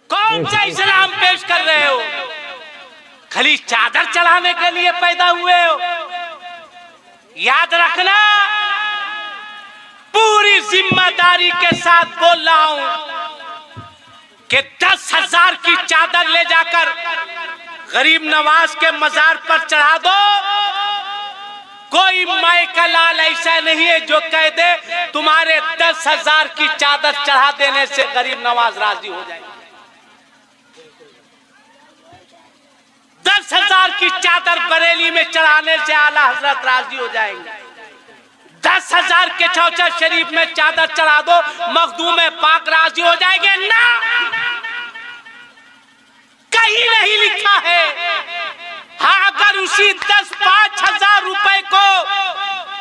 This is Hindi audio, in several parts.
कौन सा इस्लाम पेश कर रहे हो? खाली चादर चढ़ाने के लिए पैदा हुए हो? याद रखना, पूरी जिम्मेदारी के साथ बोल रहा हूं कि 10,000 की चादर ले जाकर गरीब नवाज के मजार पर चढ़ा दो। कोई माई का लाल ऐसा नहीं है जो कह दे तुम्हारे 10,000 की चादर चढ़ा देने से गरीब नवाज राजी हो जाएंगे। 10,000 की चादर बरेली में चढ़ाने से आला हजरत राजी हो जाएंगे। 10,000 के चौचा शरीफ में चादर चढ़ा दो, मखदूम पाक राजी हो जाएंगे ना। कहीं नहीं लिखा है। हाँ, अगर उसी 10-5 हजार रुपए को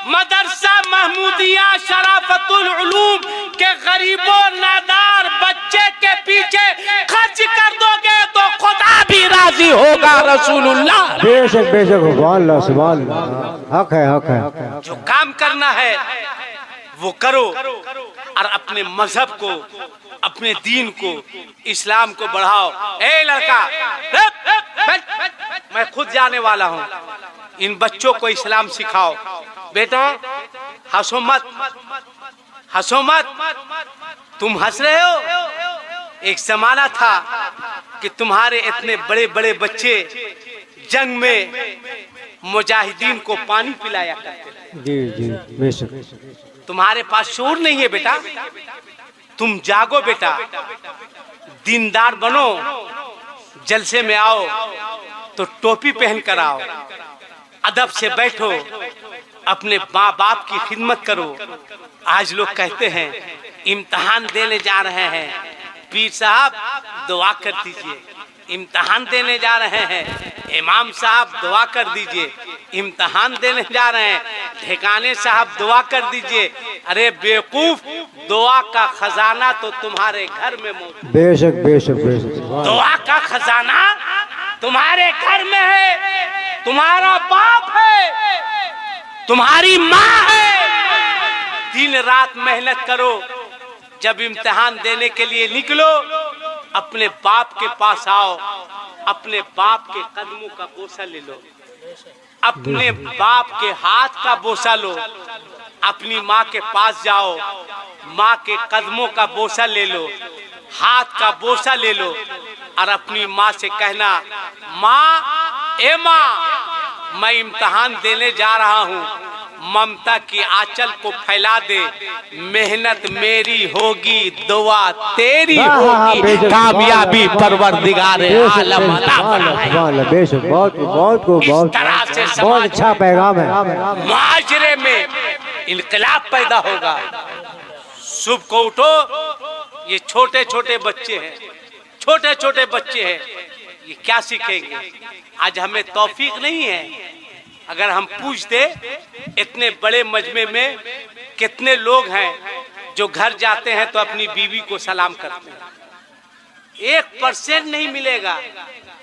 मदरसा महमूदिया शराफतुल उलूम के गरीबों नादार बच्चे के पीछे खर्च कर दोगे तो खुदा भी राजी होगा। रसूलुल्लाह बेशक बेशक, सुभान अल्लाह सुभान अल्लाह। हक है हक है। जो काम करना है वो करो और अपने मजहब को, अपने दीन को, इस्लाम को बढ़ाओ। ए लड़का, मैं खुद जाने वाला हूँ, इन बच्चों को इस्लाम सिखाओ। बेटा हंसो मत, हंसो मत। तुम हंस रहे हो। एक जमाना था कि तुम्हारे इतने बड़े बड़े बच्चे जंग में मुजाहिदीन को पानी पिलाया करते थे। जी जी बेशक। तुम्हारे पास शोर नहीं है बेटा। तुम जागो बेटा, दीनदार बनो, जलसे में आओ तो टोपी पहन कर आओ, अदब से बैठो, अपने माँ बाप की खिदमत करो। आज लोग कहते हैं इम्तिहान देने जा रहे हैं, पीर साहब दुआ कर दीजिए। इम्तिहान देने जा रहे हैं, इमाम साहब दुआ कर दीजिए। इम्तिहान देने जा रहे हैं, ठिकाने साहब दुआ कर दीजिए। अरे बेवकूफ, दुआ का खजाना तो तुम्हारे घर में मौजूद। बेशक बेशक बेशक। दुआ का खजाना तुम्हारे घर में है। तुम्हारा बाप है, तुम्हारी माँ है। दिन रात मेहनत करो। जब इम्तिहान देने के लिए निकलो, अपने बाप के पास आओ, अपने बाप के कदमों का बोसा ले लो, अपने बाप के हाथ का बोसा लो। अपनी माँ के पास जाओ, माँ के कदमों का बोसा ले लो, हाथ का बोसा ले लो और अपनी माँ से कहना, माँ, ए माँ, मैं इम्तिहान देने जा रहा हूँ, ममता की आंचल को फैला दे। मेहनत मेरी होगी, दुआ तेरी होगी, कामयाबी परवरदिगार आलम अता फरमाए। बेशक, बहुत बहुत को बहुत बहुत अच्छा पैगाम है। माशरे में इनकलाब पैदा होगा। सुबह को उठो, ये छोटे छोटे बच्चे हैं, छोटे छोटे बच्चे हैं, ये क्या सीखेंगे? आज हमें तौफीक नहीं है। अगर हम पूछते इतने बड़े मजमे में कितने लोग हैं जो घर जाते हैं तो अपनी बीवी को सलाम करते हैं, 1% नहीं मिलेगा।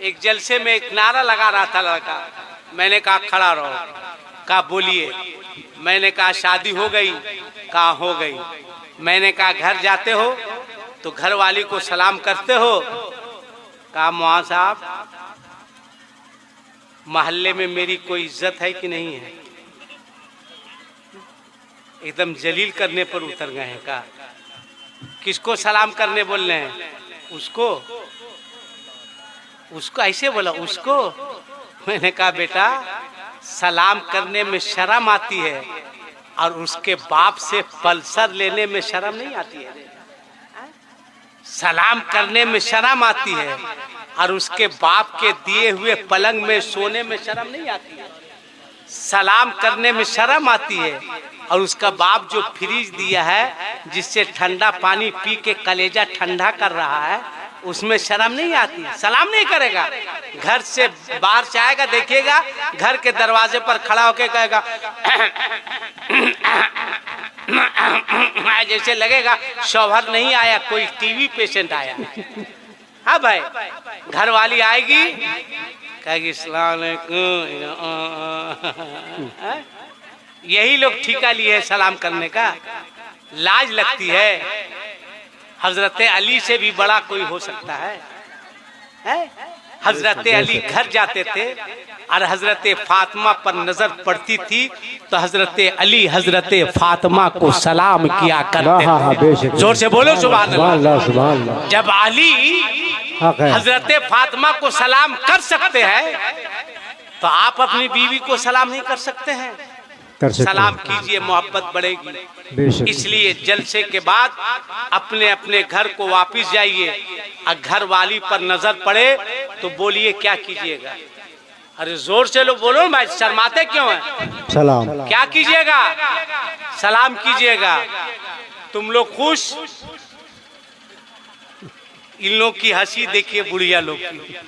एक जलसे में एक नारा लगा रहा था लड़का, मैंने कहा खड़ा रहो, कहा बोलिए। मैंने कहा शादी हो गई, कहा हो गई। मैंने कहा घर जाते हो तो घर वाली को सलाम करते हो, कहा मौलाना साहब मोहल्ले में मेरी कोई इज्जत है कि नहीं है? एकदम जलील करने पर उतर गए हैं। कहा किसको सलाम करने बोल रहे हैं? उसको, उसको ऐसे बोला, उसको। मैंने कहा बेटा सलाम करने में शर्म आती है और उसके बाप से पल्सर लेने में शर्म नहीं आती है। सलाम करने में शर्म आती है और उसके बाप के दिए हुए पलंग में सोने में शर्म नहीं आती है। सलाम करने में शर्म आती है और उसका बाप जो फ्रिज दिया है जिससे ठंडा पानी पी के कलेजा ठंडा कर रहा है, उसमें शर्म नहीं आती है। सलाम नहीं करेगा। घर से बाहर से आएगा, देखिएगा घर के दरवाजे पर खड़ा होके कहेगा जैसे लगेगा शौहर नहीं आया, कोई टीवी पेशेंट आया। हाँ भाई, घर वाली आएगी कहेगी अस्सलाम वालेकुम। यही लोग ठेका लिए है सलाम करने का। लाज लगती है। हजरत अली से भी बड़ा कोई हो सकता है? हजरत अली घर जाते थे और हजरत फातिमा पर नजर पड़ती थी तो हजरत अली हजरत फातिमा को सलाम किया करते थे। जोर से बोलो सुभान अल्लाह। सुभान अल्लाह। जब अली हक है। हजरत फातिमा को सलाम कर सकते हैं तो आप अपनी बीवी को सलाम नहीं कर सकते हैं? सलाम कीजिए, मोहब्बत बढ़ेगी। इसलिए जलसे के बाद अपने अपने घर को वापस जाइए और घर वाली पर नजर पड़े तो बोलिए क्या कीजिएगा? अरे जोर से लोग बोलो भाई, शर्माते क्यों हैं? सलाम। क्या कीजिएगा? सलाम कीजिएगा। तुम लोग खुश? इन लोग की हंसी देखिए बुढ़िया लोग की,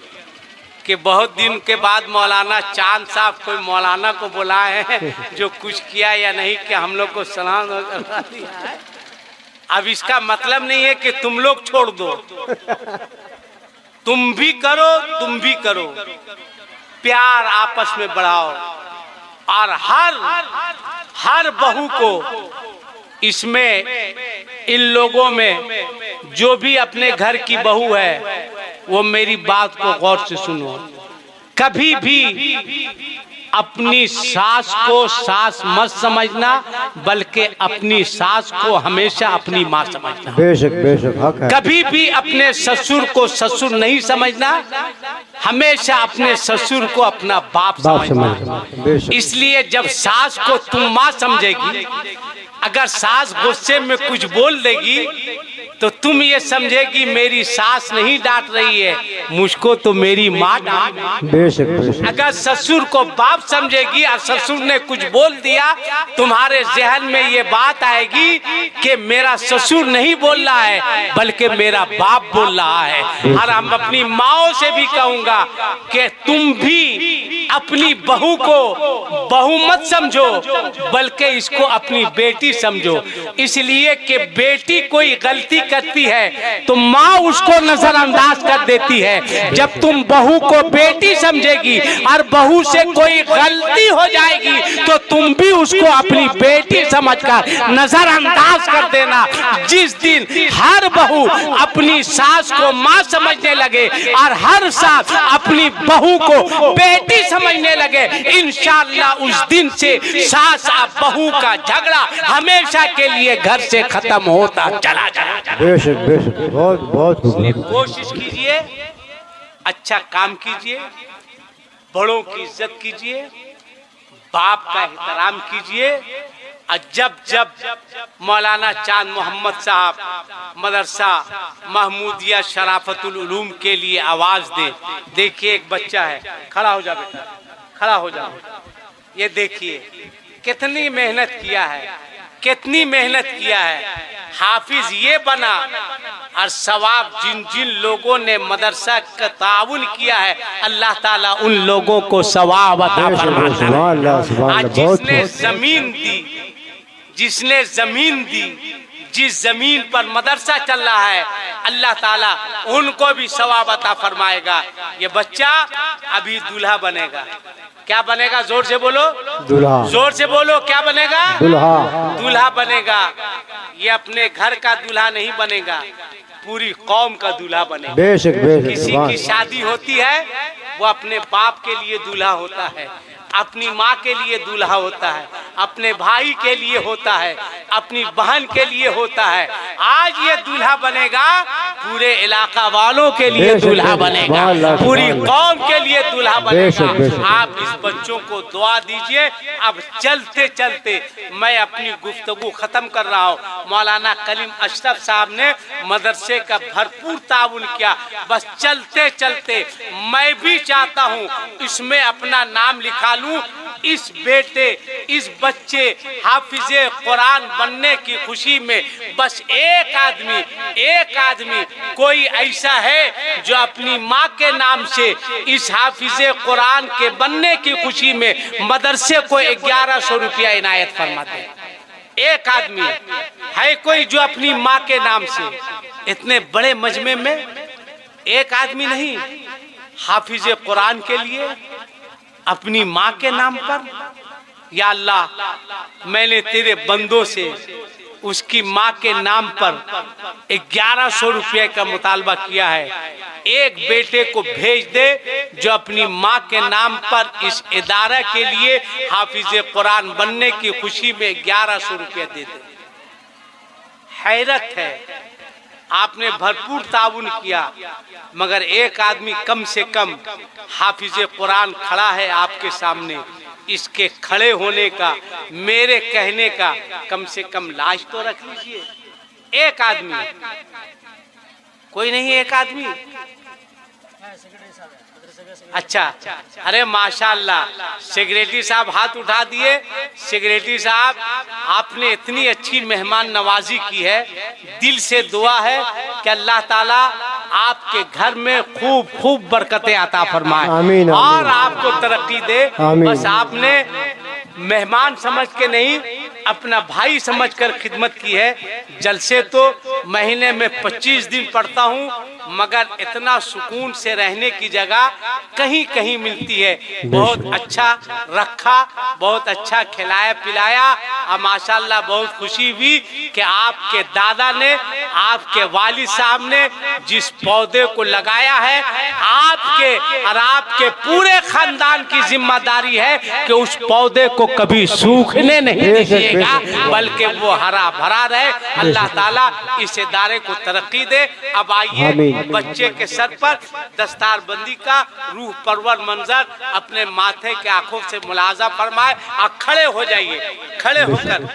कि बहुत दिन के बाद मौलाना चांद साहब कोई मौलाना को बुलाए हैं जो कुछ किया या नहीं कि हम लोग को सलाम करवा दिया है। अब इसका मतलब नहीं है कि तुम लोग छोड़ दो, तुम भी करो, तुम भी करो। प्यार आपस में बढ़ाओ और हर बहू को इसमें, इन लोगों में जो भी अपने घर की बहू है वो मेरी बात को गौर से सुनो। कभी भी अपनी सास को सास मत समझना, बल्कि अपनी सास को हमेशा अपनी माँ समझना। बेशक बेशक हक है। कभी भी अपने ससुर को ससुर नहीं समझना, हमेशा अपने ससुर को अपना बाप समझना। इसलिए जब सास को तुम माँ समझेगी, अगर सास गुस्से में कुछ बोल देगी तो तुम ये समझेगी मेरी सास नहीं डांट रही है, मुझको तो मेरी माँ डांट। बेशक। अगर ससुर को बाप समझेगी और ससुर ने कुछ बोल दिया, तुम्हारे जहन में ये बात आएगी कि मेरा ससुर नहीं बोल रहा है बल्कि मेरा बाप बोल रहा है। और हम अपनी माओ से भी कहूँगा कि तुम भी अपनी बहू को बहू मत समझो, बल्कि इसको अपनी बेटी समझो। इसलिए कि बेटी कोई गलती करती है तो माँ उसको नजरअंदाज कर देती है। जब तुम बहू को बेटी समझेगी और बहू से कोई गलती हो जाएगी तो तुम भी उसको अपनी बेटी समझकर नजरअंदाज कर देना। जिस दिन हर बहू अपनी सास को माँ समझने लगे और हर सास अपनी बहू को बेटी समझने लगे, इंशाअल्लाह उस दिन से सास और बहू का झगड़ा हमेशा के लिए घर से खत्म होता चला जाएगा। बेशक बेशक। बहुत बहुत कोशिश कीजिए, अच्छा काम कीजिए, बड़ों की इज्जत कीजिए, बाप का एहतराम कीजिए। और जब जब मौलाना चांद मोहम्मद साहब मदरसा महमूदिया शराफतुल उलूम के लिए आवाज दे। देखिए एक बच्चा है, खड़ा हो जा बेटा, खड़ा हो जा। ये देखिए कितनी मेहनत किया है, कितनी मेहनत किया है। हाफिज ये बना और सवाब जिन जिन लोगों ने मदरसा का ताउन किया है, अल्लाह ताला उन लोगों को सवाब अता फरमाता है। जिसने जमीन दी, जिसने जमीन दी, जिस जमीन पर मदरसा चल रहा है, अल्लाह ताला उनको भी सवाब अता फरमाएगा। ये बच्चा अभी दूल्हा बनेगा। क्या बनेगा? जोर से बोलो। दूल्हा। जोर से बोलो। क्या बनेगा? दूल्हा। दूल्हा बनेगा। ये अपने घर का दूल्हा नहीं बनेगा, पूरी कौम का दूल्हा बनेगा। बेशक बेशक। किसी की शादी होती है वो अपने बाप के लिए दूल्हा होता है, अपनी माँ के लिए दूल्हा होता है, अपने भाई के लिए होता है, अपनी बहन के लिए होता है। आज ये दूल्हा बनेगा, पूरे इलाका वालों के लिए दूल्हा बनेगा, पूरी कौम के लिए दूल्हा बनेगा। आप इस बच्चों को दुआ दीजिए। अब चलते चलते मैं अपनी गुफ्तगू खत्म कर रहा हूँ। मौलाना कलीम अशरफ साहब ने मदरसे का भरपूर ताउन किया। बस चलते चलते मैं भी चाहता हूँ इसमें अपना नाम लिखा लूं। इस बेटे, इस बच्चे हाफिजे कुरान बनने की खुशी में बस एक आदमी कोई ऐसा है जो अपनी माँ के नाम से इस हाफिजे कुरान के बनने की खुशी में मदरसे को 1100 रुपया इनायत फरमाते। एक आदमी है कोई जो अपनी माँ के नाम से, इतने बड़े मजमे में एक आदमी नहीं, हाफिजे कुरान के लिए अपनी माँ के नाम पर। या अल्लाह, मैंने तेरे बंदों से उसकी माँ के नाम पर 1100 रुपये का मुतालबा किया है। एक बेटे को भेज दे जो अपनी माँ के नाम पर इस इदारा के लिए हाफिज कुरान बनने की खुशी में 1100 रुपये दे दे। हैरत है, आपने भरपूर ताउन किया, मगर एक आदमी कम से कम हाफिज कुरान खड़ा है आपके सामने, इसके खड़े होने का, मेरे कहने का कम से कम लाज तो रख लीजिए। एक आदमी, कोई नहीं, एक आदमी। अच्छा, अरे माशाअल्लाह, सेक्रेटरी साहब हाथ उठा दिए। सेक्रेटरी साहब, आपने इतनी अच्छी मेहमान नवाजी की है, दिल से दुआ है कि अल्लाह ताला आपके घर में खूब खूब बरकतें अता फरमाए। आमीन, आमीन। और आपको तरक्की दे। आमीन। बस आपने मेहमान समझ के नहीं, अपना भाई समझकर खिदमत की है। जलसे तो महीने में 25 दिन पढ़ता हूँ, मगर इतना सुकून से रहने की जगह कहीं कहीं मिलती है। बहुत अच्छा रखा, बहुत अच्छा खिलाया पिलाया, और माशाल्लाह बहुत खुशी हुई कि आपके दादा ने, आपके वालिद साहब ने जिस पौधे को लगाया है, आपके और आपके पूरे खानदान की जिम्मेदारी है कि उस पौधे को कभी सूखने नहीं दीजिएगा, बल्कि वो हरा भरा रहे। अल्लाह ताला इस इदारे को तरक्की दे। अब आइए, बच्चे के सर पर दस्तारबंदी का रूह परवर मंजर अपने माथे के आंखों से मुलाजा फरमाए। और खड़े हो जाइए, खड़े होकर